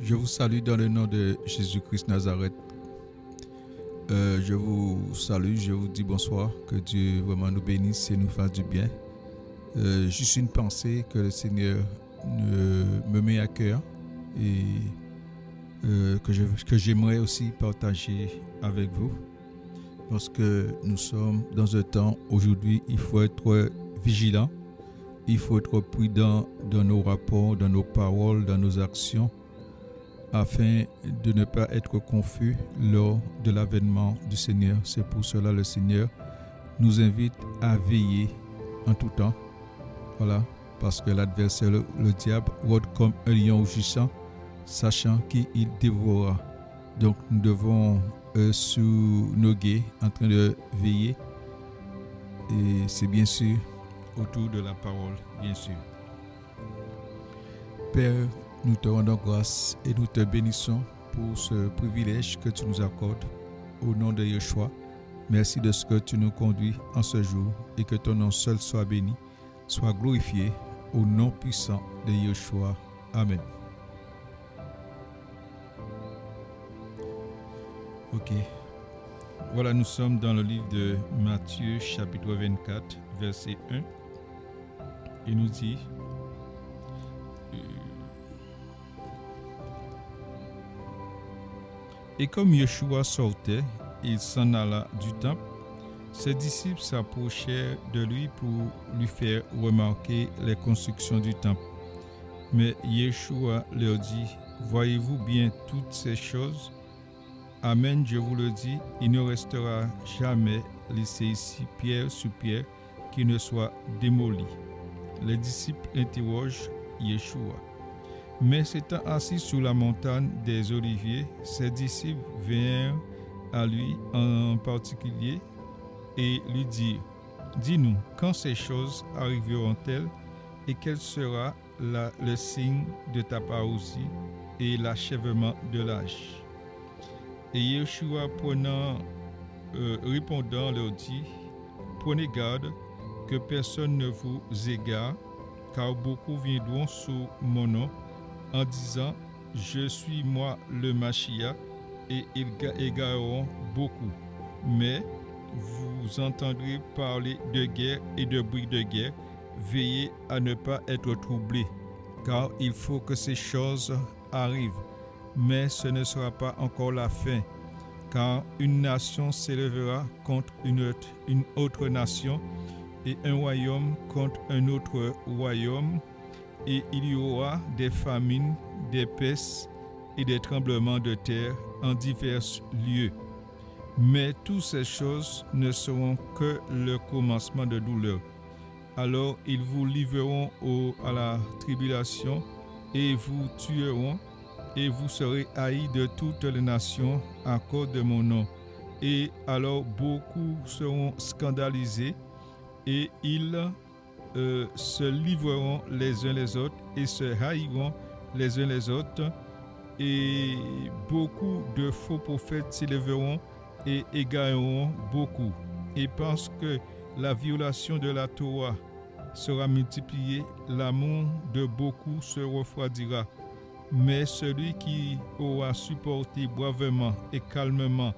Je vous salue dans le nom de Jésus-Christ Nazareth. Je vous salue, je vous dis bonsoir, que Dieu vraiment nous bénisse et nous fasse du bien. Juste une pensée que le Seigneur me met à cœur et que j'aimerais aussi partager avec vous. Parce que nous sommes dans un temps, aujourd'hui, il faut être vigilant, il faut être prudent dans nos rapports, dans nos paroles, dans nos actions, afin de ne pas être confus lors de l'avènement du Seigneur. C'est pour cela que le Seigneur nous invite à veiller en tout temps. Voilà, parce que l'adversaire, le diable, rôde comme un lion rugissant, sachant qu'il dévorera. Donc nous devons sous nos guets, en train de veiller. Et c'est bien sûr autour de la parole, bien sûr. Père, nous te rendons grâce et nous te bénissons pour ce privilège que tu nous accordes au nom de Yeshua. Merci de ce que tu nous conduis en ce jour et que ton nom seul soit béni, soit glorifié au nom puissant de Yeshua. Amen. Ok. Voilà, nous sommes dans le livre de Matthieu, chapitre 24, verset 1. Il nous dit Et comme Yeshua sortait, il s'en alla du temple. Ses disciples s'approchèrent de lui pour lui faire remarquer les constructions du temple. Mais Yeshua leur dit, voyez-vous bien toutes ces choses? Amen, je vous le dis, il ne restera jamais laissé ici pierre sur pierre qui ne soit démoli. Les disciples interrogent Yeshua. Mais s'étant assis sur la montagne des Oliviers, ses disciples vinrent à lui en particulier et lui dirent, dis-nous, quand ces choses arriveront-elles et quel sera le signe de ta parousie et l'achèvement de l'âge? Et Yeshua répondant leur dit, prenez garde que personne ne vous égare, car beaucoup viendront sous mon nom en disant, je suis moi le Mashiach, et ils égareront beaucoup. Mais vous entendrez parler de guerre et de bruit de guerre. Veillez à ne pas être troublés, car il faut que ces choses arrivent. Mais ce ne sera pas encore la fin, car une nation s'élèvera contre une autre nation, et un royaume contre un autre royaume, et il y aura des famines, des pestes et des tremblements de terre en divers lieux. Mais toutes ces choses ne seront que le commencement de douleur. Alors ils vous livreront à la tribulation et vous tueront, et vous serez haïs de toutes les nations à cause de mon nom. Et alors beaucoup seront scandalisés, et ils se livreront les uns les autres et se haïront les uns les autres, et beaucoup de faux prophètes s'élèveront et égareront beaucoup. Et parce que la violation de la Torah sera multipliée, l'amour de beaucoup se refroidira. Mais celui qui aura supporté bravement et calmement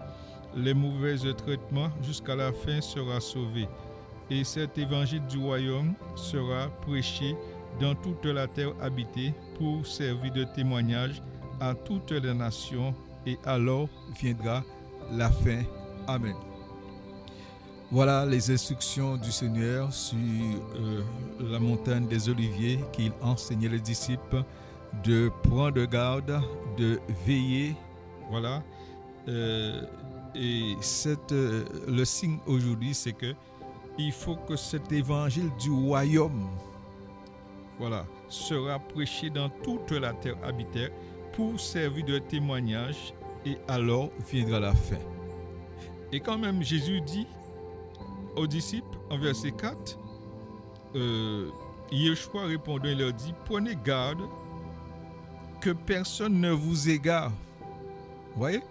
les mauvais traitements jusqu'à la fin sera sauvé. Et cet évangile du royaume sera prêché dans toute la terre habitée pour servir de témoignage à toutes les nations, et alors viendra la fin. Amen. Voilà les instructions du Seigneur sur la montagne des Oliviers qu'il enseignait les disciples de prendre garde, de veiller. Voilà. Et le signe aujourd'hui, c'est que il faut que cet évangile du royaume, voilà, sera prêché dans toute la terre habitée pour servir de témoignage, et alors viendra la fin. Et quand même Jésus dit aux disciples en verset 4, Yeshua répondant, il leur dit, prenez garde que personne ne vous égare. Vous voyez?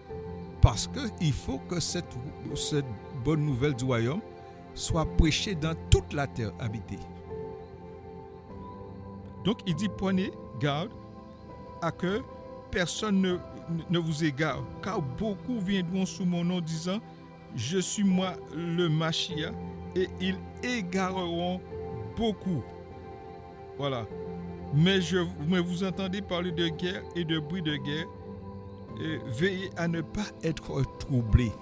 Parce qu'il faut que cette bonne nouvelle du royaume soit prêchée dans toute la terre habitée. Donc il dit, prenez garde à que personne ne vous égare, car beaucoup viendront sous mon nom disant « Je suis moi le Machia » et ils égareront beaucoup. Voilà. Mais vous entendez parler de guerre et de bruit de guerre. Veillez à ne pas être troublés.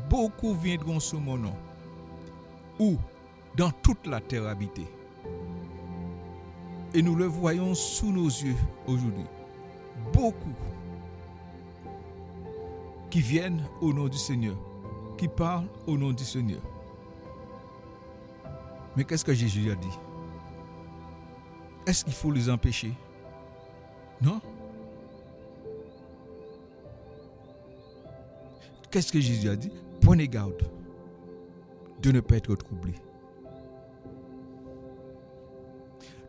Beaucoup viendront sous mon nom. Où? Dans toute la terre habitée. Et nous le voyons sous nos yeux aujourd'hui. Beaucoup qui viennent au nom du Seigneur, qui parlent au nom du Seigneur. Mais qu'est-ce que Jésus a dit? Est-ce qu'il faut les empêcher? Non. Qu'est-ce que Jésus a dit? Prenez garde de ne pas être troublés.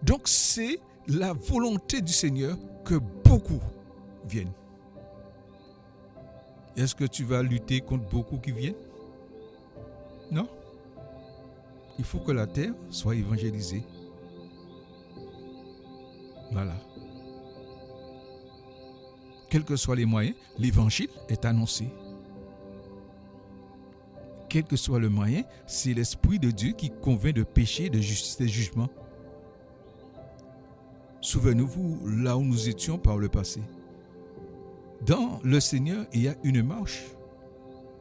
Donc c'est la volonté du Seigneur que beaucoup viennent. Est-ce que tu vas lutter contre beaucoup qui viennent? Non. Il faut que la terre soit évangélisée. Voilà. Quels que soient les moyens, l'évangile est annoncé. Quel que soit le moyen, c'est l'Esprit de Dieu qui convainc de péché, de justice et de jugement. Souvenez-vous là où nous étions par le passé. Dans le Seigneur, il y a une marche,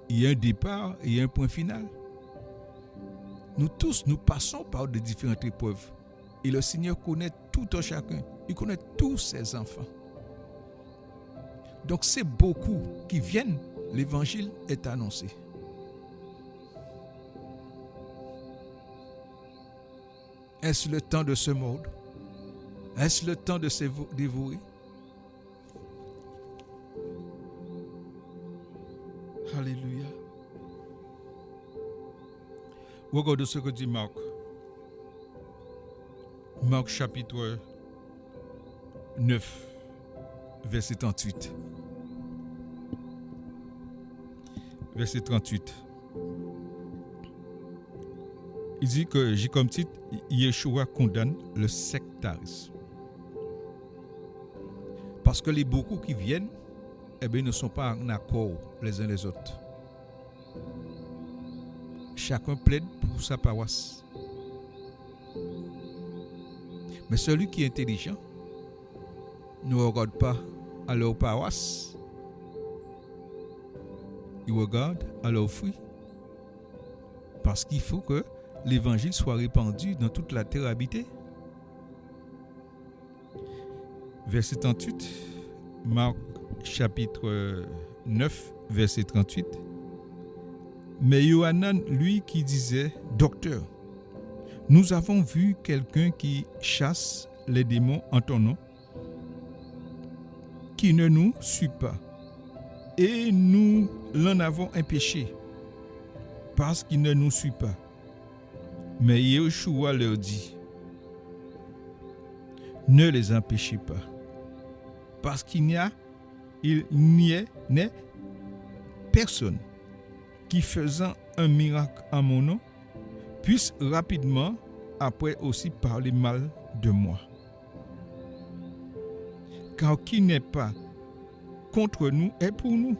il y a un départ et un point final. Nous tous, nous passons par de différentes épreuves. Et le Seigneur connaît tout un chacun. Il connaît tous ses enfants. Donc c'est beaucoup qui viennent, l'évangile est annoncé. Est-ce le temps de se mordre? Est-ce le temps de se dévorer? Alléluia. Regardez ce que dit Marc. Marc chapitre 9, verset 38. Verset 38. Il dit que j'ai comme titre Yeshua condamne le sectarisme. Parce que les beaucoup qui viennent, ne sont pas en accord les uns les autres. Chacun plaide pour sa paroisse. Mais celui qui est intelligent ne regarde pas à leur paroisse. Il regarde à leurs fruits. Parce qu'il faut que l'évangile soit répandu dans toute la terre habitée. Verset 38, Marc chapitre 9, verset 38. Mais Yohanan, lui, qui disait, Docteur, nous avons vu quelqu'un qui chasse les démons en ton nom, qui ne nous suit pas, et nous l'en avons empêché, parce qu'il ne nous suit pas. Mais Yeshua leur dit, ne les empêchez pas, parce qu'il n'y a personne qui faisant un miracle en mon nom puisse rapidement après aussi parler mal de moi. Car qui n'est pas contre nous est pour nous.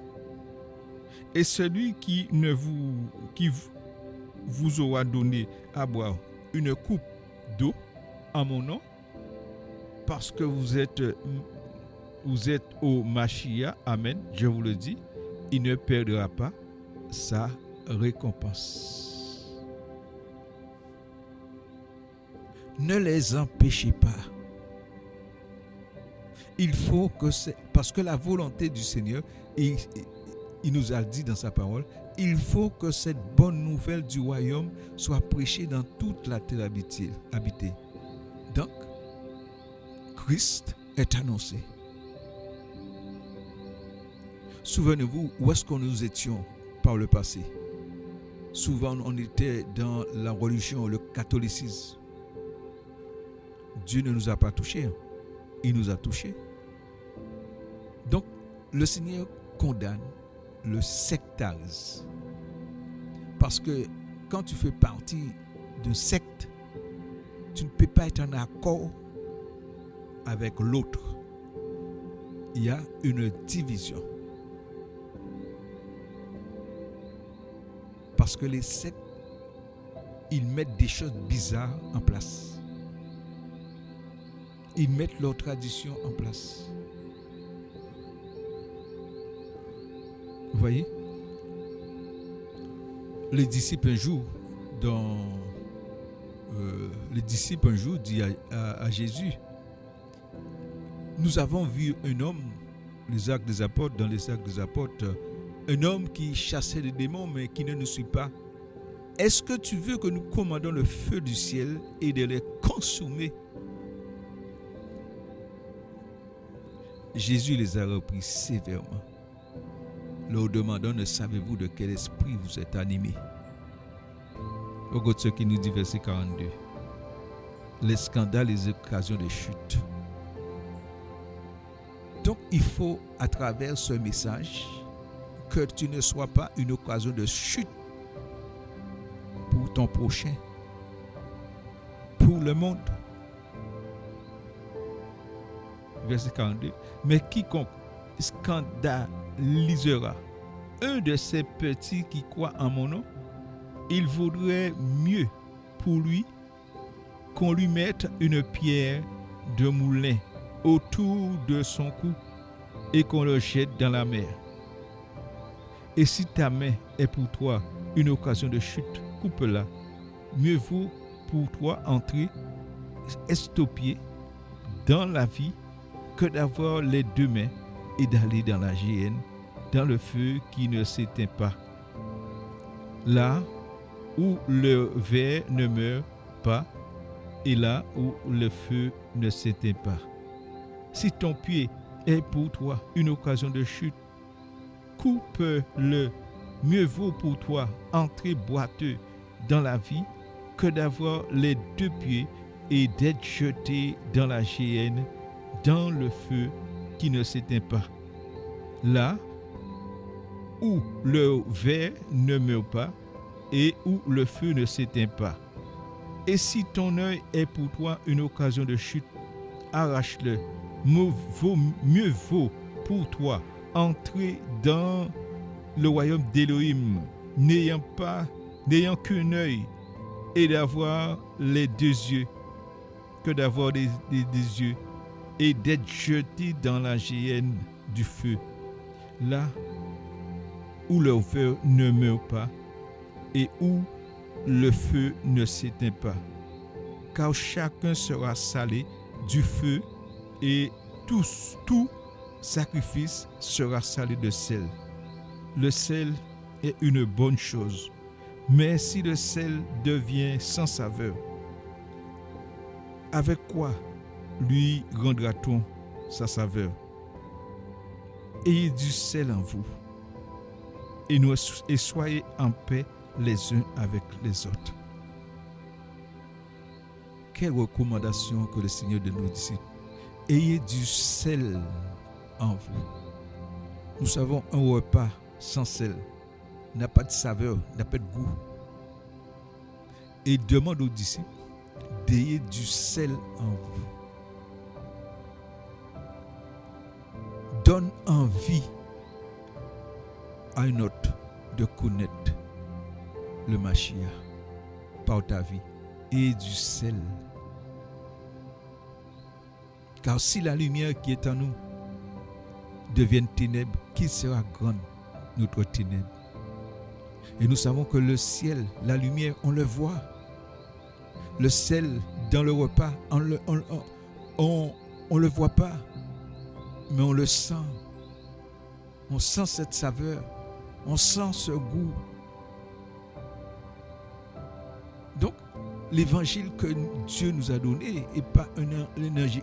Et celui qui vous aura donné à boire une coupe d'eau en mon nom, parce que vous êtes au Machia, amen, je vous le dis, il ne perdra pas sa récompense. Ne les empêchez pas. Il faut que parce que la volonté du Seigneur, il nous a dit dans sa parole, il faut que cette bonne nouvelle du royaume soit prêchée dans toute la terre habitée. Donc, Christ est annoncé. Souvenez-vous, où est-ce que nous étions par le passé? Souvent, on était dans la religion, le catholicisme. Dieu ne nous a pas touchés. Il nous a touchés. Donc, le Seigneur condamne le sectarisme. Parce que quand tu fais partie d'une secte, tu ne peux pas être en accord avec l'autre. il y a une division. Parce que les sectes, ils mettent des choses bizarres en place. Ils mettent leurs traditions en place. Vous voyez? Les disciples un jour, dit à Jésus, nous avons vu un homme, dans les actes des apôtres, un homme qui chassait les démons mais qui ne nous suit pas. Est-ce que tu veux que nous commandons le feu du ciel et de les consumer? Jésus les a repris sévèrement, leur demandant, ne savez-vous de quel esprit vous êtes animés? Regarde ce qui nous dit verset 42. Les scandales, les occasions de chute. Donc il faut à travers ce message que tu ne sois pas une occasion de chute pour ton prochain, pour le monde. Verset 42. Mais quiconque scandalisera un de ces petits qui croient en mon nom, il vaudrait mieux pour lui qu'on lui mette une pierre de moulin autour de son cou et qu'on le jette dans la mer. Et si ta main est pour toi une occasion de chute, coupe-la. Mieux vaut pour toi entrer estopié dans la vie que d'avoir les deux mains et d'aller dans la géhenne, dans le feu qui ne s'éteint pas. Là où le ver ne meurt pas et là où le feu ne s'éteint pas. Si ton pied est pour toi une occasion de chute, coupe-le. Mieux vaut pour toi entrer boiteux dans la vie que d'avoir les deux pieds et d'être jeté dans la géhenne, dans le feu qui ne s'éteint pas. Là où le ver ne meurt pas et où le feu ne s'éteint pas. Et si ton œil est pour toi une occasion de chute, arrache-le. Mieux vaut pour toi entrer dans le royaume d'Élohim, n'ayant qu'un œil et d'avoir les deux yeux, que d'avoir des yeux et d'être jeté dans la géhenne du feu, là où le feu ne meurt pas et où le feu ne s'éteint pas. Car chacun sera salé du feu et tout sacrifice sera salé de sel. Le sel est une bonne chose, mais si le sel devient sans saveur, avec quoi lui rendra-t-on sa saveur? Ayez du sel en vous et soyez en paix les uns avec les autres. Quelle recommandation que le Seigneur de nos disciples. Ayez du sel en vous. Nous savons un repas sans sel n'a pas de saveur, n'a pas de goût. Et il demande aux disciples d'ayez du sel en vous. Donne envie à un autre de connaître le Mashiach par ta vie. Et du sel. Car si la lumière qui est en nous devient ténèbres, qui sera grande notre ténèbre? Et nous savons que le ciel, la lumière, on le voit. Le sel dans le repas, on le voit pas, mais on le sent. On sent cette saveur, on sent ce goût. Donc, l'évangile que Dieu nous a donné n'est pas un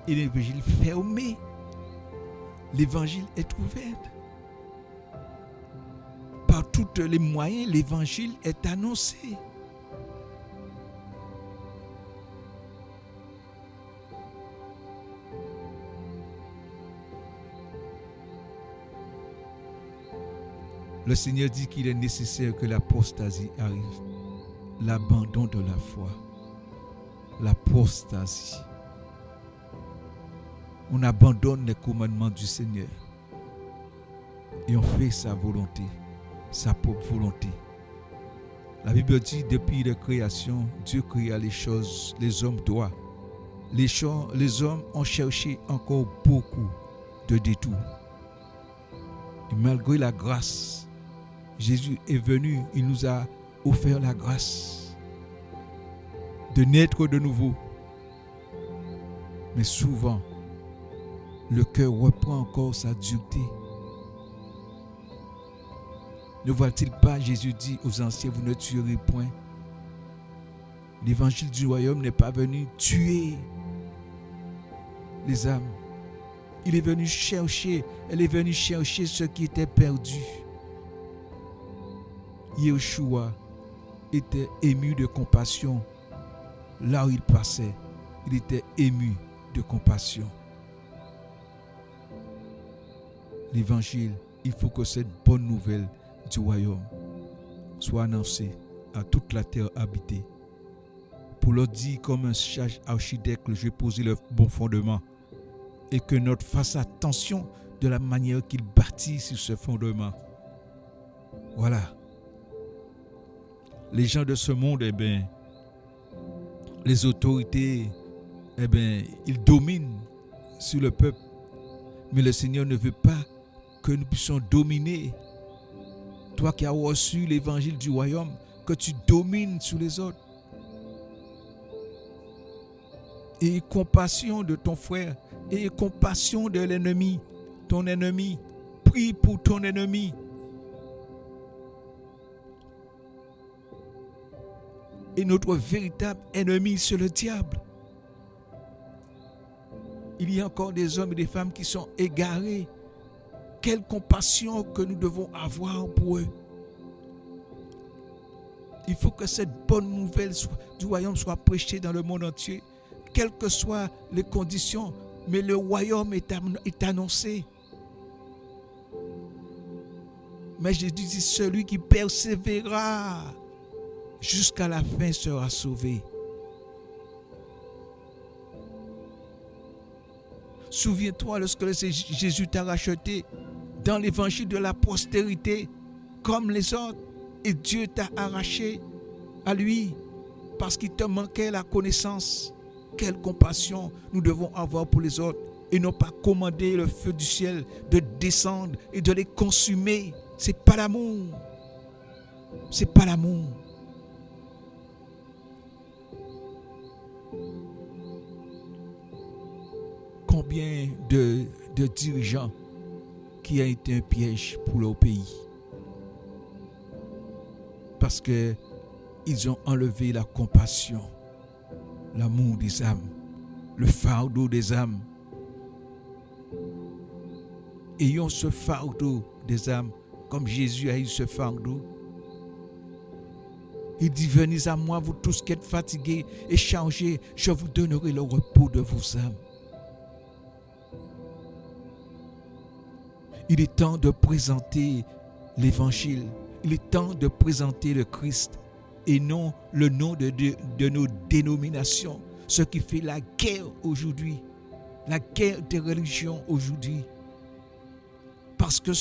évangile fermé. L'évangile est ouvert. Par tous les moyens, l'évangile est annoncé. Le Seigneur dit qu'il est nécessaire que l'apostasie arrive. L'abandon de la foi. L'apostasie. On abandonne les commandements du Seigneur et on fait sa volonté, sa propre volonté. La Bible dit, depuis la création, Dieu créa les choses, les hommes doivent. Les hommes ont cherché encore beaucoup de détours. Et malgré la grâce, Jésus est venu, il nous a offert la grâce de naître de nouveau. Mais souvent, le cœur reprend encore sa dureté. Ne voit-il pas, Jésus dit aux anciens, vous ne tuerez point. L'évangile du royaume n'est pas venu tuer les âmes. Elle est venue chercher ceux qui étaient perdus. Yeshua était ému de compassion. Là où il passait, il était ému de compassion. L'évangile, il faut que cette bonne nouvelle du royaume soit annoncée à toute la terre habitée. Pour leur dire comme un sage architecte, je vais poser le bon fondement et que notre fasse attention de la manière qu'il bâtit sur ce fondement. Voilà. Les gens de ce monde, les autorités, ils dominent sur le peuple. Mais le Seigneur ne veut pas que nous puissions dominer. Toi qui as reçu l'évangile du royaume, que tu domines sur les autres. Aie compassion de ton frère, aie compassion de l'ennemi, ton ennemi. Prie pour ton ennemi. Et notre véritable ennemi, c'est le diable. Il y a encore des hommes et des femmes qui sont égarés. Quelle compassion que nous devons avoir pour eux. Il faut que cette bonne nouvelle du royaume soit prêchée dans le monde entier, quelles que soient les conditions, mais le royaume est annoncé. Mais Jésus dit, celui qui persévérera jusqu'à la fin sera sauvé. Souviens-toi lorsque Jésus t'a racheté dans l'évangile de la postérité, comme les autres, et Dieu t'a arraché à lui parce qu'il te manquait la connaissance. Quelle compassion nous devons avoir pour les autres et non pas commander le feu du ciel de descendre et de les consumer. C'est pas l'amour. C'est pas l'amour. Combien de dirigeants qui a été un piège pour leur pays parce que ils ont enlevé la compassion, l'amour des âmes, le fardeau des âmes. Ayons ce fardeau des âmes comme Jésus a eu ce fardeau. Il dit, venez à moi, vous tous qui êtes fatigués et chargés, je vous donnerai le repos de vos âmes. Il est temps de présenter l'évangile. Il est temps de présenter le Christ et non le nom de nos dénominations. Ce qui fait la guerre aujourd'hui, la guerre des religions aujourd'hui. Parce que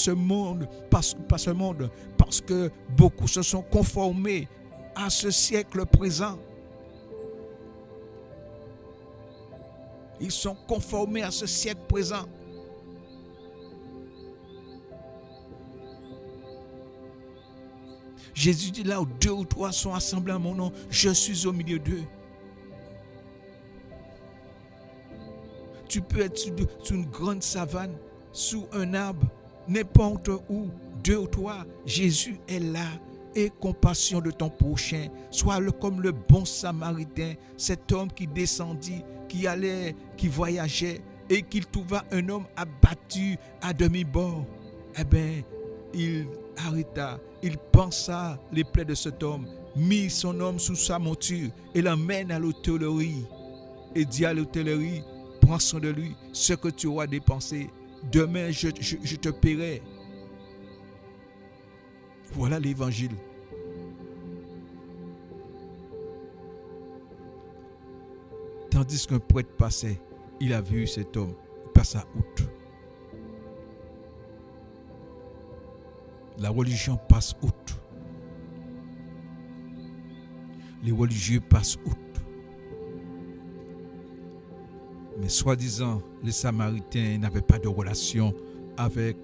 parce que beaucoup se sont conformés à ce siècle présent. Ils sont conformés à ce siècle présent. Jésus dit là où 2 ou 3 sont assemblés en mon nom, je suis au milieu d'eux. Tu peux être sur une grande savane, sous un arbre, n'importe où, 2 ou 3, Jésus est là. Aie compassion de ton prochain. Sois comme le bon samaritain, cet homme qui descendit, qui voyageait et qu'il trouva un homme abattu à demi-bord. Il arrêta, il pensa les plaies de cet homme, mit son homme sous sa monture et l'emmène à l'hôtellerie et dit à l'hôtellerie, prends soin de lui, ce que tu auras dépensé, demain je te paierai. Voilà l'évangile. Tandis qu'un prêtre passait, il a vu cet homme. passe à outre. La religion passe outre. Les religieux passent outre. Mais soi-disant, les Samaritains n'avaient pas de relation avec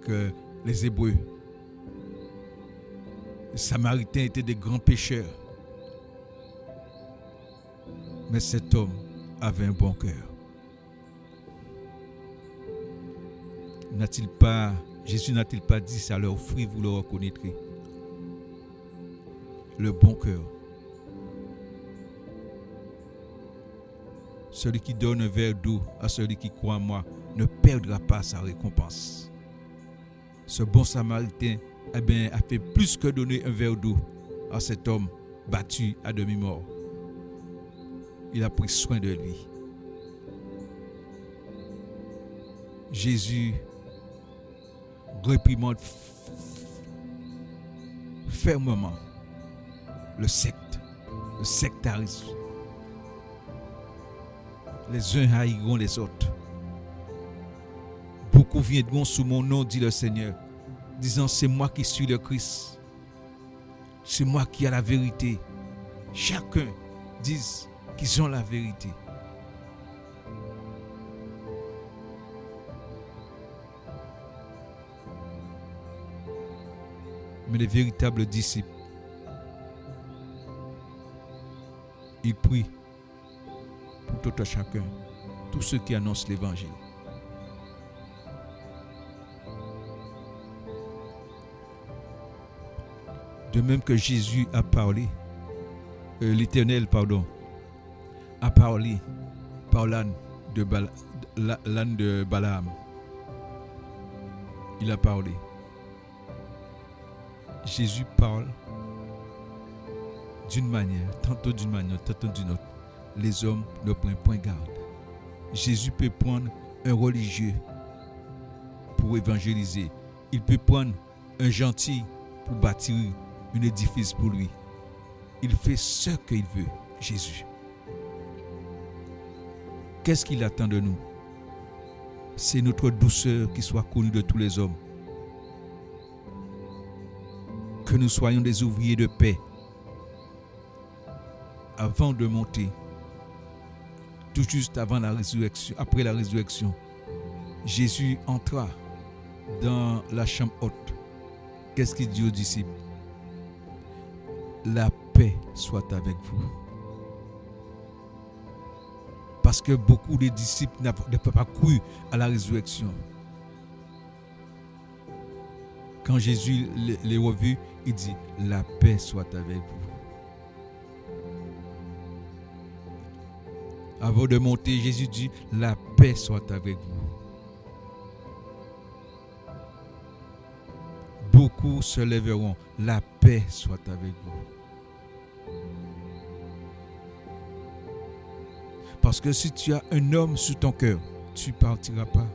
les Hébreux. Les Samaritains étaient des grands pécheurs. Mais cet homme avait un bon cœur. Jésus n'a-t-il pas dit ça, leur fruit vous le reconnaîtrez? Le bon cœur. Celui qui donne un verre d'eau à celui qui croit en moi ne perdra pas sa récompense. Ce bon Samaritain a fait plus que donner un verre d'eau à cet homme battu à demi-mort. Il a pris soin de lui. Jésus réprimande fermement le sectarisme. Les uns haïront les autres. Beaucoup viendront sous mon nom, dit le Seigneur, disant c'est moi qui suis le Christ. C'est moi qui ai la vérité. Chacun dise qu'ils ont la vérité. Mais les véritables disciples, ils prient pour tout à chacun, tous ceux qui annoncent l'évangile. De même que Jésus a parlé, l'Éternel, a parlé par l'âne de Balaam. Il a parlé. Jésus parle d'une manière, tantôt d'une manière, tantôt d'une autre. Les hommes ne prennent point garde. Jésus peut prendre un religieux pour évangéliser. Il peut prendre un gentil pour bâtir un édifice pour lui. Il fait ce qu'il veut, Jésus. Qu'est-ce qu'il attend de nous? C'est notre douceur qui soit connue de tous les hommes. Que nous soyons des ouvriers de paix. Avant de monter, tout juste avant la résurrection, après la résurrection, Jésus entra dans la chambre haute. Qu'est-ce qu'il dit aux disciples? La paix soit avec vous. Parce que beaucoup de disciples n'avaient pas cru à la résurrection. Quand Jésus les revit, il dit la paix soit avec vous. Avant de monter, Jésus dit la paix soit avec vous. Beaucoup se lèveront, la paix soit avec vous. Parce que si tu as un homme sous ton cœur, tu ne partiras pas.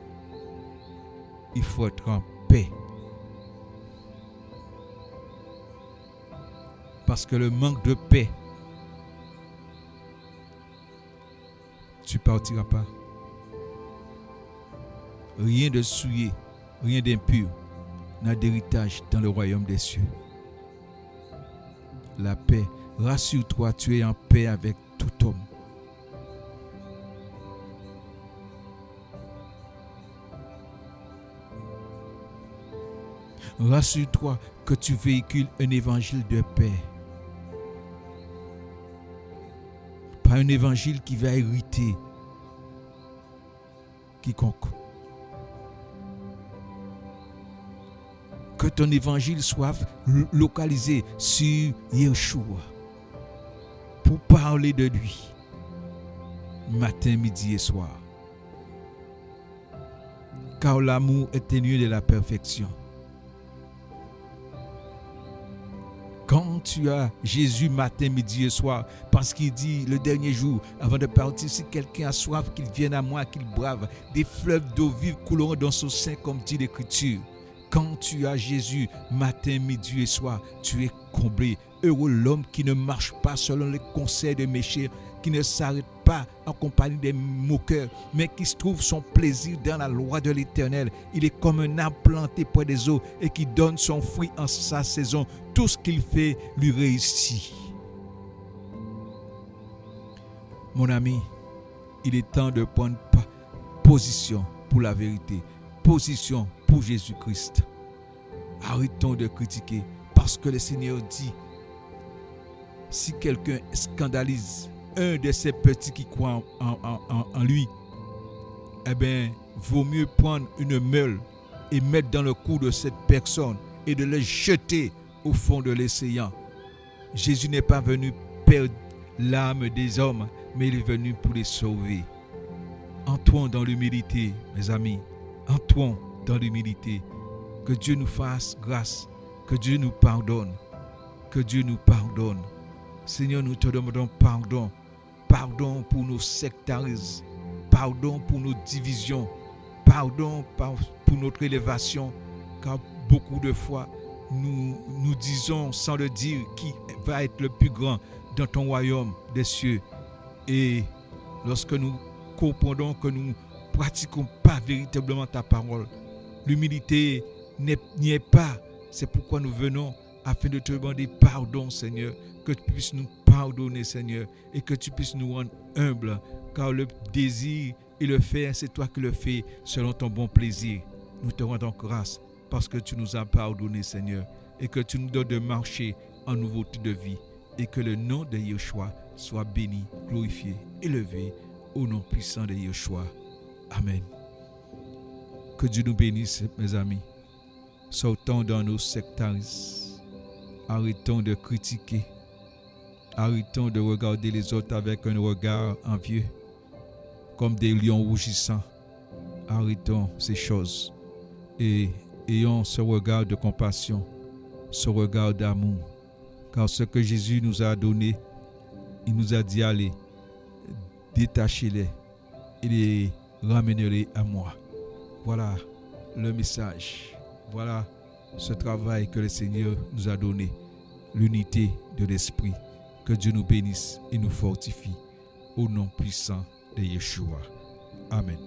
Il faut être en paix. Parce que le manque de paix, tu ne partiras pas. Rien de souillé, rien d'impur n'a d'héritage dans le royaume des cieux. La paix, rassure-toi, tu es en paix avec tout homme. Rassure-toi que tu véhicules un évangile de paix. Pas un évangile qui va irriter quiconque. Que ton évangile soit localisé sur Yeshua pour parler de lui matin, midi et soir. Car l'amour est ténu de la perfection. Quand tu as Jésus matin, midi et soir, parce qu'il dit le dernier jour, avant de partir, si quelqu'un a soif, qu'il vienne à moi, qu'il boive. Des fleuves d'eau vive couleront dans son sein, comme dit l'Écriture. Quand tu as Jésus matin, midi et soir, tu es comblé. Heureux l'homme qui ne marche pas selon les conseils des qui ne s'arrête pas en compagnie des moqueurs, mais qui se trouve son plaisir dans la loi de l'Éternel. Il est comme un arbre planté près des eaux et qui donne son fruit en sa saison. Tout ce qu'il fait lui réussit. Mon ami, il est temps de prendre position pour la vérité, position pour Jésus-Christ. Arrêtons de critiquer parce que le Seigneur dit, si quelqu'un scandalise un de ces petits qui croient en lui, eh bien, vaut mieux prendre une meule et mettre dans le cou de cette personne et de le jeter au fond de l'océan. Jésus n'est pas venu perdre l'âme des hommes, mais il est venu pour les sauver. Entrons dans l'humilité, mes amis. Entrons dans l'humilité. Que Dieu nous fasse grâce. Que Dieu nous pardonne. Que Dieu nous pardonne. Seigneur, nous te demandons pardon. Pardon pour nos sectarismes. Pardon pour nos divisions. Pardon pour notre élévation. Car beaucoup de fois, nous disons sans le dire qui va être le plus grand dans ton royaume des cieux. Et lorsque nous comprenons que nous ne pratiquons pas véritablement ta parole, l'humilité n'y est pas. C'est pourquoi nous venons afin de te demander pardon, Seigneur, que tu puisses nous pardonner, Seigneur, et que tu puisses nous rendre humbles, car le désir et le faire, c'est toi qui le fais selon ton bon plaisir. Nous te rendons grâce parce que tu nous as pardonné, Seigneur, et que tu nous donnes de marcher en nouveauté de vie, et que le nom de Yeshua soit béni, glorifié, élevé, au nom puissant de Yeshua. Amen. Que Dieu nous bénisse, mes amis. Sortons dans nos sectarismes. Arrêtons de critiquer. Arrêtons de regarder les autres avec un regard envieux, comme des lions rougissants. Arrêtons ces choses et ayons ce regard de compassion, ce regard d'amour. Car ce que Jésus nous a donné, il nous a dit, allez, détachez-les et les ramenez-les à moi. Voilà le message. Voilà ce travail que le Seigneur nous a donné. L'unité de l'esprit. Que Dieu nous bénisse et nous fortifie. Au nom puissant de Yeshua. Amen.